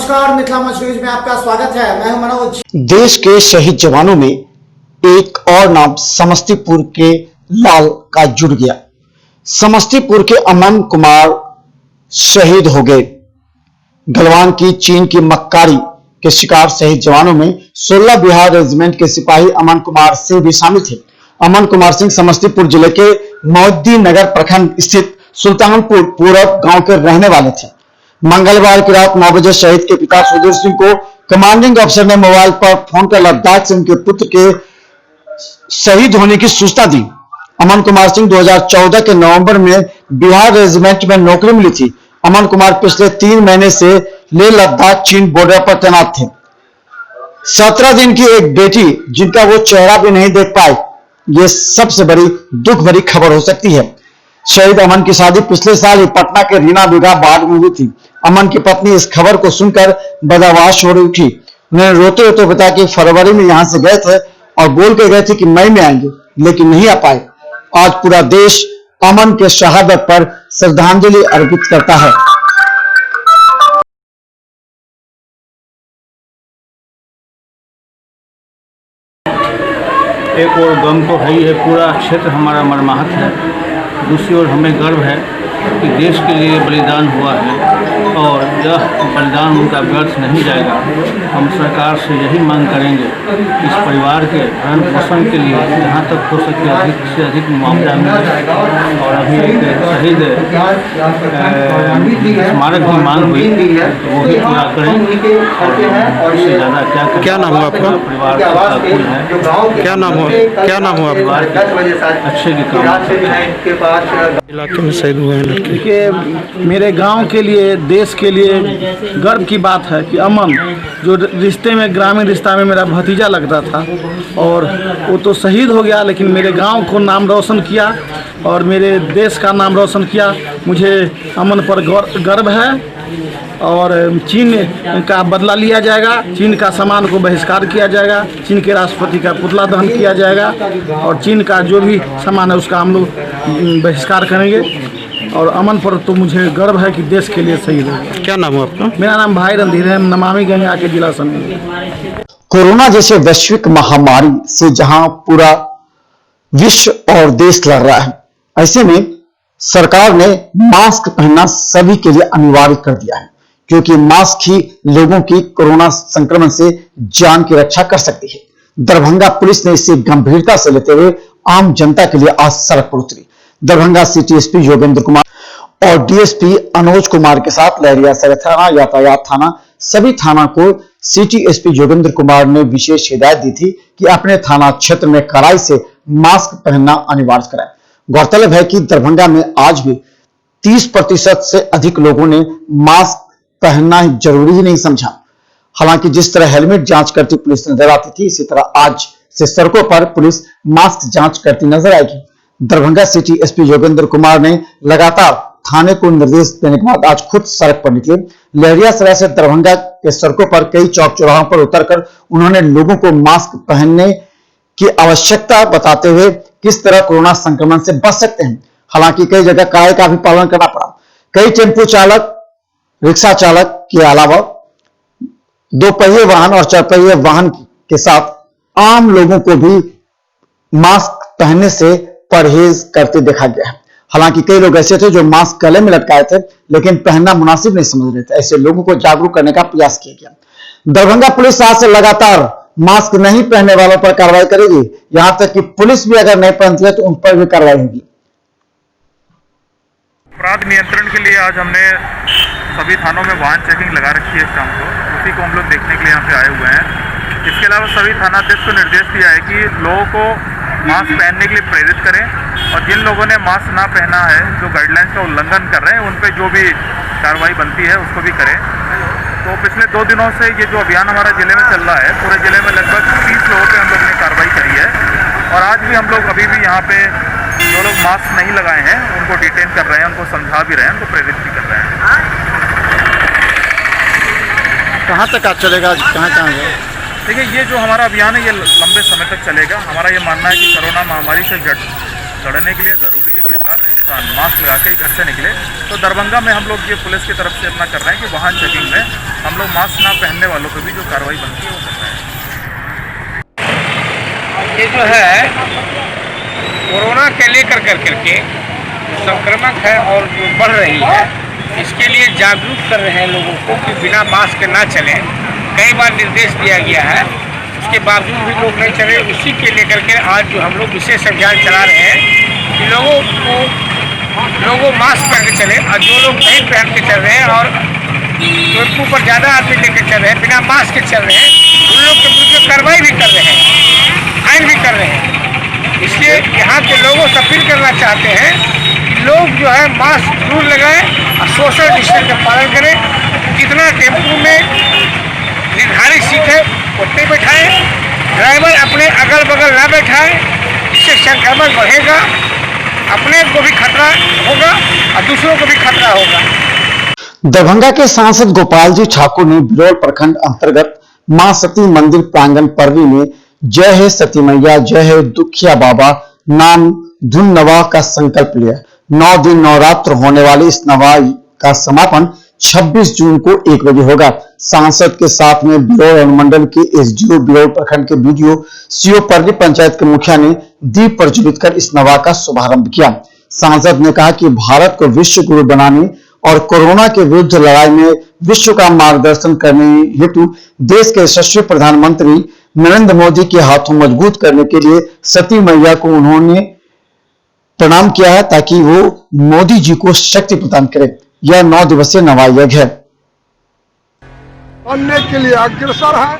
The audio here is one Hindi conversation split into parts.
नमस्कार, मिथिला मंच न्यूज में आपका स्वागत है। मैं हूं मनोज। देश के शहीद जवानों में एक और नाम समस्तीपुर के लाल का जुड़ गया। समस्तीपुर के अमन कुमार शहीद हो गए। गलवान की चीन की मक्कारी के शिकार शहीद जवानों में 16 बिहार रेजिमेंट के सिपाही अमन कुमार सिंह भी शामिल थे। अमन कुमार सिंह समस्तीपुर जिले के मोदी-नगर प्रखंड स्थित सुल्तानपुर पूरब गांव के रहने वाले थे। मंगलवार की रात 9 बजे शहीद के पिता सुधीर सिंह को कमांडिंग अफसर ने मोबाइल पर फोन कर लद्दाख से उनके पुत्र के शहीद होने की सूचना दी। अमन कुमार सिंह 2014 के नवंबर में बिहार रेजिमेंट में नौकरी मिली थी। अमन कुमार पिछले 3 महीने से लेह लद्दाख चीन बॉर्डर पर तैनात थे। 17 दिन की एक बेटी जिनका वो चेहरा भी नहीं देख पाए, ये सबसे बड़ी दुख भरी खबर हो सकती है। शहीद अमन की शादी पिछले साल ही पटना के रीना बिघा बाढ़ में हुई थी। अमन की पत्नी इस खबर को सुनकर बर्दाश्त हो रही थी। उन्होंने रोते रोते बताया कि फरवरी में यहां से गए थे और बोल के गए थे कि मई में आएंगे, लेकिन नहीं आ पाए। आज पूरा देश अमन के शहादत पर श्रद्धांजलि अर्पित करता है। एक और गम तो है ही है, पूरा क्षेत्र हमारा मर्माहत है। दूसरी ओर हमें गर्व है कि देश के लिए बलिदान हुआ है और यह बलिदान उनका व्यर्थ नहीं जाएगा। हम सरकार से यही मांग करेंगे कि इस परिवार के भरण पोषण के लिए जहाँ तक हो सके अधिक से अधिक मुआवजा मिले। और अभी एक शहीद स्मारक की मांग हुई तो वो भी पूरा करें। और इससे ज़्यादा क्या नाम हुआ आपका? परिवार है, क्या नाम हुआ आपका? अच्छे की काम इलाके में शहीद हुए हैं लड़के। देखिए, मेरे गांव के लिए, देश के लिए गर्व की बात है कि अमन जो रिश्ते में, ग्रामीण रिश्ता में मेरा भतीजा लगता था और वो तो शहीद हो गया, लेकिन मेरे गांव को नाम रोशन किया और मेरे देश का नाम रोशन किया। मुझे अमन पर गर्व है और चीन का बदला लिया जाएगा। चीन का सामान को बहिष्कार किया जाएगा। चीन के राष्ट्रपति का पुतला दहन किया जाएगा और चीन का जो भी सामान है उसका हम लोग बहिष्कार करेंगे। और अमन पर तो मुझे गर्व है कि देश के लिए शहीद है। क्या नाम है आपका? मेरा नाम भाई रणधीर है, नमामि गंगा के जिला समिति। कोरोना जैसे वैश्विक महामारी से जहां पूरा विश्व और देश लड़ रहा है, ऐसे में सरकार ने मास्क पहनना सभी के लिए अनिवार्य कर दिया है, क्योंकि मास्क ही लोगों की कोरोना संक्रमण से जान की रक्षा कर सकती है। दरभंगा पुलिस ने इसे गंभीरता से लेते हुए आम जनता के लिए आज सड़क पर उतरी। दरभंगा सिटी एसपी योगेंद्र कुमार और डीएसपी अनुज कुमार के साथ लहरियासराय थाना, यातायात थाना, सभी थाना को सिटी एसपी योगेंद्र कुमार ने विशेष हिदायत दी थी कि अपने थाना क्षेत्र में कड़ाई से मास्क पहनना अनिवार्य कराएं। गौरतलब है कि दरभंगा में आज भी 30% से अधिक लोगों ने मास्क पहनना जरूरी ही नहीं समझा। हालांकि जिस तरह हेलमेट जांच करती पुलिस नजर आती थी, इसी तरह आज से सड़कों पर पुलिस मास्क जांच करती नजर आएगी। दरभंगा सिटी एसपी योगेंद्र कुमार ने लगातार थाने को निर्देश देने के बाद आज खुद सड़क पर निकले। लहरियासराय से दरभंगा के सड़कों पर कई चौक चौराहों पर उतरकर उन्होंने लोगों को मास्क पहनने की आवश्यकता बताते हुए किस तरह कोरोना संक्रमण से बच सकते हैं। हालांकि कई जगह कड़ाई का भी पालन करना पड़ा। कई टेम्पो चालक, रिक्शा चालक के अलावा 2 पहिए वाहन और 4 पहिए वाहन के साथ आम लोगों को भी मास्क पहनने से परहेज करते देखा गया है। हालांकि कई लोग ऐसे थे जो मास्क गले में लटकाए थे, लेकिन पहनना मुनासिब नहीं समझ रहे थे। ऐसे लोगों को जागरूक करने का प्रयास किया गया। दरभंगा पुलिस आज से लगातार मास्क नहीं पहनने वालों पर कार्रवाई करेगी। यहां तक कि पुलिस भी अगर नहीं पहनती है तो उन पर भी कार्रवाई होगी। अपराध नियंत्रण के लिए आज हमने सभी थानों में वाहन चेकिंग लगा रखी है। शाम को उसी को हम लोग देखने के लिए यहाँ पे आए हुए हैं। इसके अलावा सभी थानाध्यक्ष को निर्देश दिया है कि लोगों को मास्क पहनने के लिए प्रेरित करें और जिन लोगों ने मास्क ना पहना है, जो गाइडलाइंस का उल्लंघन कर रहे हैं, उन पर जो भी कार्रवाई बनती है उसको भी करें। तो पिछले 2 दिनों से ये जो अभियान हमारा जिले में चल रहा है, पूरे जिले में लगभग 30 लोगों पे हम लोग ने कार्रवाई करी है। और आज भी हम लोग अभी भी यहाँ पे जो लोग मास्क नहीं लगाए हैं उनको डिटेन कर रहे हैं, उनको समझा भी रहे हैं, उनको प्रेरित भी कर रहे हैं। कहाँ तक आज चलेगा? कहाँ देखिए, ये जो हमारा अभियान है ये लंबे समय तक चलेगा। हमारा ये मानना है कि कोरोना महामारी से लड़ने के लिए ज़रूरी है कि हर इंसान मास्क लगा के एक अच्छे निकले। तो दरभंगा में हम लोग ये पुलिस की तरफ से अपना कर रहे हैं कि वाहन चेकिंग में हम लोग मास्क ना पहनने वालों पर भी जो कार्रवाई बनती है वो कर रहे हैं। ये जो है कोरोना के लेकर करके संक्रमण है और जो बढ़ रही है, इसके लिए जागरूक कर रहे हैं लोगों को कि बिना मास्क के ना चलें। कई बार निर्देश दिया गया है, उसके बावजूद भी लोग नहीं चले। उसी के लेकर के आज जो हम लोग विशेष अभियान चला रहे हैं कि लोगों मास्क पहन के चले, और जो लोग नहीं पहन के चल रहे हैं और टेम्पू पर ज़्यादा आदमी लेकर चल रहे हैं, बिना मास्क के चल रहे हैं, उन लोग के विरुद्ध कार्रवाई भी कर रहे हैं, फाइन भी कर रहे हैं। इसलिए यहाँ के लोगों से अपील करना चाहते हैं कि लोग जो है मास्क जरूर लगाएं और सोशल डिस्टेंस का पालन करें। जितना टेम्पू में निर्धारित सीट है उतने बैठाएं, ड्राइवर अपने अगल बगल ना बैठाएं, इससे संक्रमण बढ़ेगा, अपने को भी खतरा होगा और दूसरों को भी खतरा होगा। दरभंगा के सांसद गोपाल जी ठाकुर ने बिरौल प्रखंड अंतर्गत मां सती मंदिर प्रांगण परवी में जय है सती मैया जय है दुखिया बाबा नाम धुन नवा का संकल्प लिया। 9 दिन नवरात्र होने वाले इस नवाई का समापन 26 जून को 1 बजे होगा। सांसद के साथ में बिरौल अनुमंडल के एसडीओ, बिरौल प्रखंड के बीडीओ, सीओ, परली पंचायत के मुखिया ने दीप प्रज्वलित कर इस नवा का शुभारंभ किया। सांसद ने कहा कि भारत को विश्व गुरु बनाने और कोरोना के विरुद्ध लड़ाई में विश्व का मार्गदर्शन करने हेतु देश के यशस्वी प्रधानमंत्री नरेंद्र मोदी के हाथों मजबूत करने के लिए सती मैया को उन्होंने प्रणाम किया है ताकि वो मोदी जी को शक्ति प्रदान करे। यह 9 दिवसीय नवाई यज्ञ है। बनने के लिए अग्रसर है।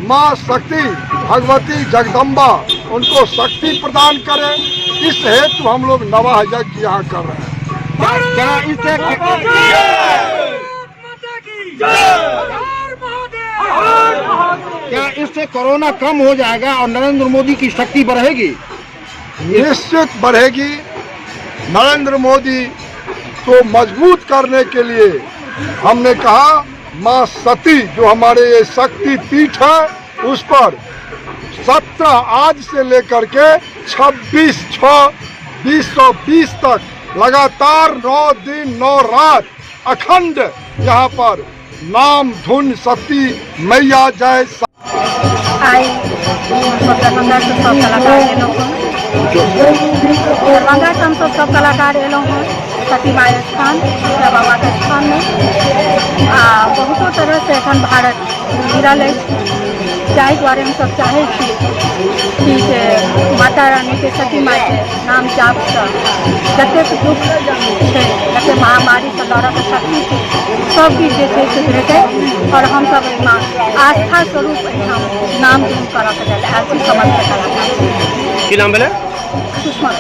माँ शक्ति भगवती जगदम्बा उनको शक्ति प्रदान करे, इस हेतु हम लोग नवा यज्ञ यहाँ कर रहे हैं। क्या इससे कोरोना कम हो जाएगा और नरेंद्र मोदी की शक्ति बढ़ेगी? निश्चित बढ़ेगी। नरेंद्र मोदी को मजबूत करने के लिए हमने कहा माँ सती जो हमारे ये शक्ति पीठ है उस पर 17 आज से लेकर के 26/6/2020 तक लगातार 9 दिन 9 रात अखंड यहाँ पर नाम धुन सती मैया जय दरभंगा से हम सब कलाकार एलों हैं सती माई स्थान बाबा के स्थान में बहुतों तरह से एखन भारत गिरल है, जाहि द्वारे हम सब चाहे कि माता रानी के सती माई के नाम जाप जतेक दुख है जते महामारी से लड़क शक्ति सब चीज से भेटे और हम सब आस्था स्वरूप नाम धुन करक ऐसी समझ के कलाकार की नाम बोले सुषमा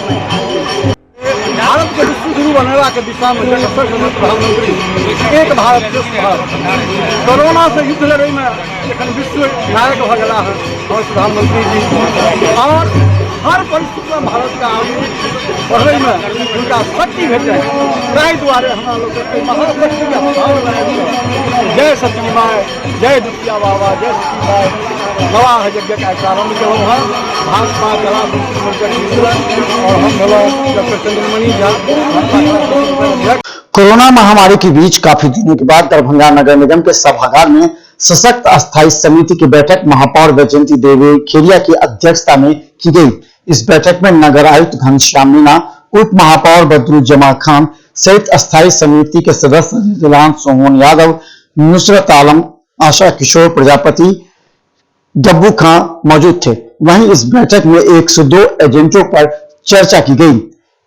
भारत के विश्व गुरु बनने के दिशा में प्रधानमंत्री एक भारत श्रेष्ठ भारत कोरोना से युद्ध लड़ाई में एखन विश्व नायक हो गया है और प्रधानमंत्री जी और हर परिस्थिति में भारत का आगे बढ़ने में उनका शक्ति भेटे ताहि द्वारे हमारा लोग महाशक्ति का भाव लगाए जय सती माय जय दुखिया बाबा जय सती माय नवा यज्ञ का प्रारंभ जो है भाजपा कला और हम डॉक्टर चंद्रमणि झा। कोरोना महामारी के बीच काफी दिनों के बाद दरभंगा नगर निगम के सभागार में सशक्त अस्थायी समिति की बैठक महापौर वैजयंती देवी खेरिया की अध्यक्षता में की गई। इस बैठक में नगर आयुक्त घनश्याम मीणा, उप महापौर बदरुज्जमा खान सहित अस्थायी समिति के सदस्य रिजवान सोहन यादव, नुसरत आलम, आशा किशोर प्रजापति, गब्बू खां मौजूद थे। वहीं इस बैठक में 102 एजेंटों पर चर्चा की गई।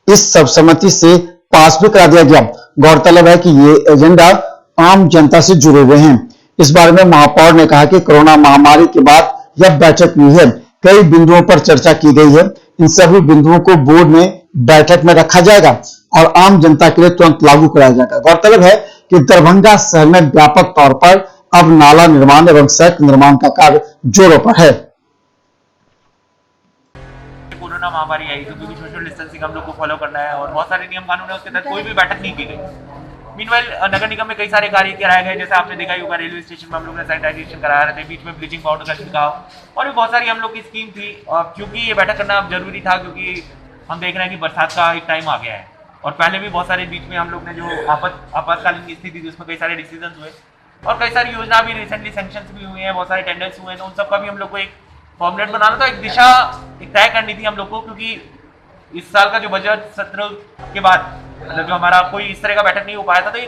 इस सब समिति से पास भी करा दिया गया। गौरतलब है कि ये एजेंडा आम जनता से जुड़े हुए हैं। इस बारे में महापौर ने कहा कि कोरोना महामारी के बाद यह बैठक हुई है, कई बिंदुओं पर चर्चा की गई है। इन सभी बिंदुओं को बोर्ड में बैठक में रखा जाएगा और आम जनता के लिए तुरंत लागू कराया जाएगा। गौरतलब है कि दरभंगा शहर में व्यापक तौर पर अब नाला निर्माण एवं सड़क निर्माण का कार्य जोरों पर है। कोरोना महामारी आई तो क्योंकि सोशल डिस्टेंसिंग हम लोग को फॉलो करना है और बहुत सारे नियम कानून है, उसके तहत कोई भी बैठक नहीं की गई। मीनवाइल नगर निगम में कई सारे कार्य कराए गए, जैसे आपने देखा ही होगा रेलवे स्टेशन में हम लोग ने सैनिटाइजेशन करा रहे थे, बीच में ब्लीचिंग पाउडर का छिड़काव और भी बहुत सारी हम लोग की स्कीम थी। और क्योंकि ये बैठक करना अब जरूरी था क्योंकि हम देख रहे हैं कि बरसात का एक टाइम आ गया है और पहले भी बहुत सारे बीच में हम लोग ने जो आपातकालीन स्थिति थी उसमें कई सारे डिसीजन हुए और कई सारी योजना भी रिसेंटली सैंक्शन भी हुए हैं, बहुत सारे टेंडर्स हुए हैं, तो उन सब का भी हम लोग को एक फॉर्मुलेट बनाना था, एक दिशा एक तय करनी थी हम लोग को, क्योंकि इस साल का जो बजट सत्र के बाद मतलब जो हमारा कोई इस तरह का बैठक नहीं हो पाया था, तो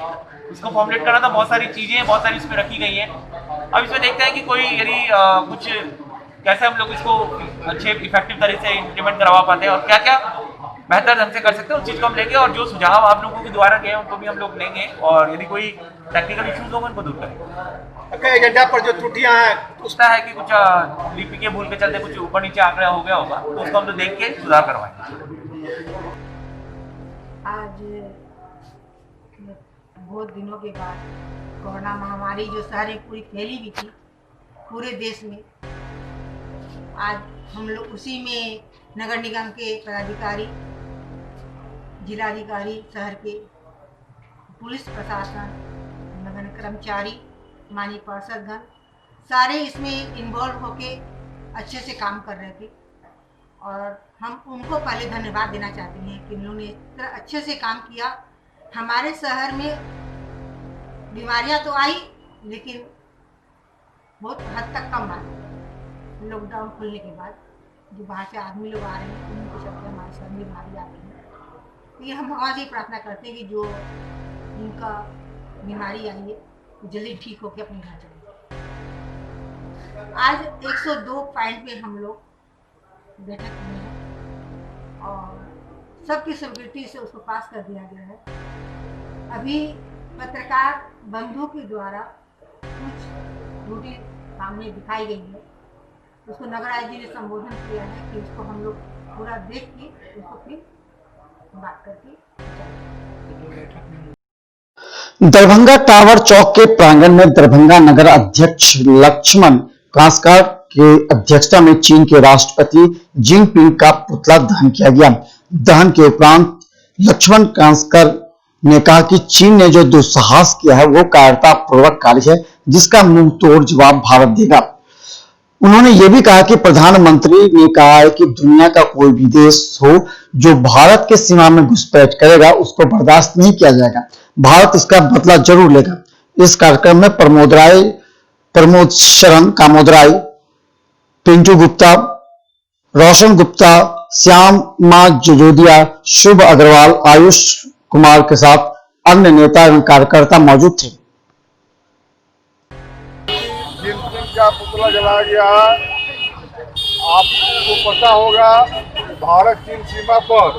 उसको फॉर्मुलेट करना था। बहुत सारी चीजें बहुत सारी इसमें रखी गई हैं। अब इसमें देखते हैं कि कोई यदि कुछ कैसे हम लोग इसको अच्छे इफेक्टिव तरीके से इम्प्लीमेंट करवा पाते हैं और क्या क्या बेहतर ढंग से कर सकते हैं, उस चीज को हम लेंगे और जो सुझाव आप लोगों के द्वारा गए उनको भी हम लोग लेंगे और यदि कोई टेक्निकल इश्यूज होंगे उनको दूर करेंगे। एजेंडा पर जो त्रुटियां हैं उसका है कि कुछ लिपि के भूल के चलते कुछ ऊपर नीचे आंकड़ा हो गया होगा, तो उसको हम लोग देख के सुधार करवाएंगे। आज बहुत दिनों के बाद कोरोना महामारी जो सारी पूरी फैली हुई थी पूरे देश में, आज हम लोग उसी में नगर निगम के पदाधिकारी, जिलाधिकारी, शहर के पुलिस प्रशासन, नगर कर्मचारी, माननीय पार्षदगण सारे इसमें इन्वॉल्व होके अच्छे से काम कर रहे थे और हम उनको पहले धन्यवाद देना चाहते हैं कि उन्होंने इतना अच्छे से काम किया। हमारे शहर में बीमारियां तो आई लेकिन बहुत हद तक कम आई। लॉकडाउन खुलने के बाद जो बाहर से आदमी लोग आ रहे हैं उनके चलते हमारे शहर में बीमारी आ रही है, लेकिन हम भगवान से प्रार्थना करते हैं कि जो इनका बीमारी आई है जल्दी ठीक होकर अपने घर चले। आज 102 पॉइंट पे हम लोग बैठक में हैं और सबकी स्वीकृति से उसको पास कर दिया गया है। अभी पत्रकार बंधु के द्वारा कुछ त्रुटि सामने दिखाई गई है, उसको नगर आयुक्त जी ने संबोधन किया है कि उसको हम लोग पूरा देख के उसको फिर बात करके दरभंगा टावर चौक के प्रांगण में दरभंगा नगर अध्यक्ष लक्ष्मण कांसकर के अध्यक्षता में चीन के राष्ट्रपति जिनपिंग का पुतला दहन किया गया। दहन के उपरांत लक्ष्मण कांसकर ने कहा कि चीन ने जो दुस्साहस किया है वो कायरता पूर्वक कार्य है जिसका मुंह तोड़ जवाब भारत देगा। उन्होंने ये भी कहा कि प्रधानमंत्री ने कहा है कि दुनिया का कोई भी देश हो जो भारत के सीमा में घुसपैठ करेगा उसको बर्दाश्त नहीं किया जाएगा, भारत इसका बदला जरूर लेगा। इस कार्यक्रम में प्रमोद शरण कामोदराय, पिंटू गुप्ता, रोशन गुप्ता, श्यामा जजोदिया, शुभ अग्रवाल, आयुष कुमार के साथ अन्य नेता एवं कार्यकर्ता मौजूद थे। का पुतला जलाया गया है। आपको पता होगा भारत चीन सीमा पर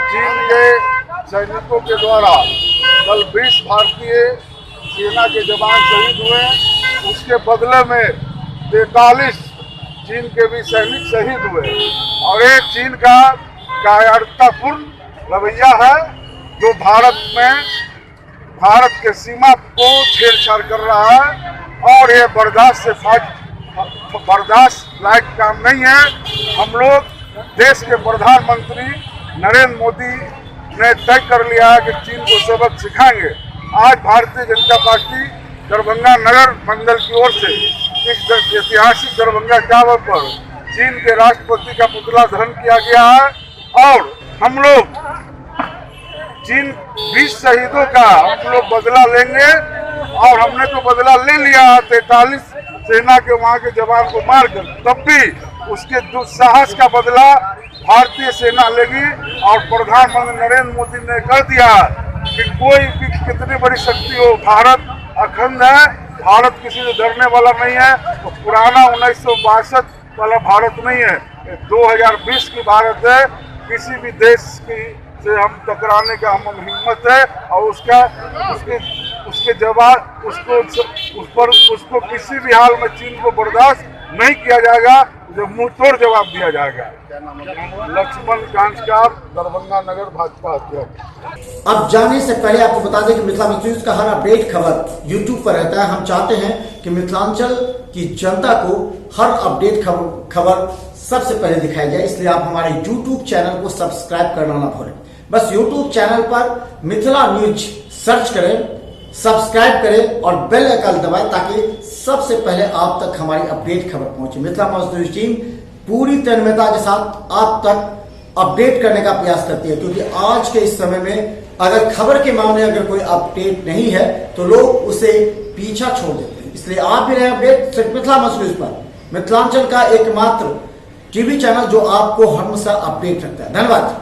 चीन के सैनिकों के द्वारा कल 20 भारतीय सेना के जवान शहीद हुए, उसके बदले में 43 चीन के भी सैनिक शहीद हुए और एक चीन का कायरतापूर्ण रवैया है जो भारत के सीमा को छेड़छाड़ कर रहा है और ये बर्दाश्त लायक काम नहीं है। हम लोग देश के प्रधानमंत्री नरेंद्र मोदी ने तय कर लिया है कि चीन को सबक सिखाएंगे। आज भारतीय जनता पार्टी दरभंगा नगर मंडल की ओर से इस ऐतिहासिक दरभंगा टावर पर चीन के राष्ट्रपति का पुतला दहन किया गया है और हम लोग चीन 20 शहीदों का हम लोग बदला लेंगे और हमने तो बदला ले लिया 43 सेना के वहां के जवान को मारकर, तब भी उसके दुस्साहस का बदला भारतीय सेना लेगी। और प्रधानमंत्री नरेंद्र मोदी ने कह दिया कि कोई भी कितनी बड़ी शक्ति हो, भारत अखंड है, भारत किसी से डरने वाला नहीं है। तो पुराना 1962 वाला भारत नहीं है, 2020 की भारत है। किसी भी देश की से हम टकराने का हम हिम्मत है और उसके जवाब उसको किसी भी हाल में चीन को बर्दाश्त नहीं किया जाएगा, जो मुंह तोड़ जवाब दिया जाएगा। लक्ष्मण कांसकर, दरभंगा नगर भाजपा अध्यक्ष। अब जाने से पहले आपको बता दें कि मिथिला न्यूज का हर अपडेट खबर यूट्यूब पर रहता है। हम चाहते हैं कि मिथिलांचल की जनता को हर अपडेट खबर सबसे पहले दिखाई जाए, इसलिए आप हमारे यूट्यूब चैनल को सब्सक्राइब करना ना भूलें। बस यूट्यूब चैनल पर मिथिला न्यूज सर्च करें, सब्सक्राइब करें और बेल आइकन दबाएं ताकि सबसे पहले आप तक हमारी अपडेट खबर पहुंचे। मिथिला न्यूज टीम पूरी तन्मयता के साथ आप तक अपडेट करने का प्रयास करती है, क्योंकि आज के इस समय में अगर खबर के मामले अगर कोई अपडेट नहीं है तो लोग उसे पीछा छोड़ देते हैं। इसलिए आप भी रहे अपडेट सिर्फ मिथिला मच न्यूज पर, मिथिलांचल का एकमात्र टीवी चैनल जो आपको हमेशा अपडेट रखता है। धन्यवाद।